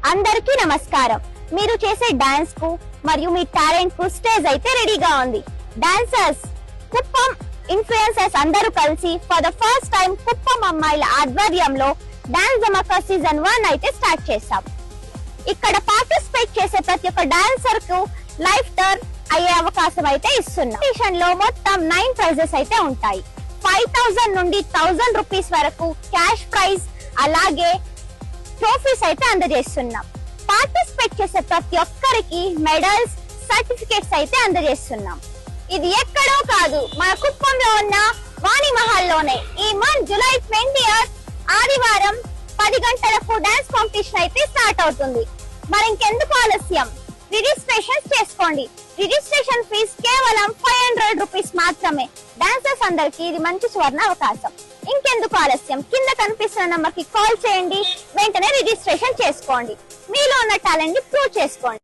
అందరికీ నమస్కారం. మీరు చేసే డాన్స్ కు మరియు మీ టాలెంట్ కు స్టేజ్ అయితే రెడీగా ఉంది. డాన్సర్స్ కుప్పం ఇన్ఫ్లుయెన్సర్స్ అందరూ కలిసి for the first time Kuppam అమ్మాయిల ఆధ్వర్యంలో డాన్స్ ధమాకా సీజన్ 1 అయితే స్టార్ట్ చేశాం. ఇక్కడ పార్టిసిపేట్ చేసే ప్రతి ఒక్క డాన్సర్ కు లైఫ్ టర్న్ అయ్యే అవకాశం అయితే ఇస్తున్నాం. కాంపిటీషన్ లో మొత్తం 9 ప్రైజెస్ అయితే ఉంటాయి. 5000 నుండి 1000 రూపీస్ వరకు క్యాష్ ప్రైజ్ అలాగే ట్రోఫీస్ అయితే అందజేస్తున్నాం. పార్టిసిపేట్ చేసే ప్రతి ఒక్కరికి మెడల్స్ సర్టిఫికేట్స్ అయితే అందజేస్తున్నాం. ఇది ఎక్కడో కాదు, మన కుప్పంలో ఉన్న వాణి మహల్లోనే. ఈ మంత్ జూలై 20th ఆదివారం 10 గంటలకు డాన్స్ కాంపిటీషన్ అయితే స్టార్ట్ అవుతుంది. మరి ఇంకెందుకు ఆలస్యం, రిజిస్ట్రేషన్ చేసుకోండి. రిజిస్ట్రేషన్ ఫీజు కేవలం 500 రూపీస్ మాత్రమే. డాన్సర్స్ అందరికి ఇది మంచి సువర్ణ అవకాశం. ఇంకెందుకు ఆలస్యం, కింద కనిపిస్తున్న నంబర్ కి కాల్ చేయండి, వెంటనే రిజిస్ట్రేషన్ చేసుకోండి. మీలో ఉన్న టాలెంట్ ని ప్రూవ్ చేసుకోండి.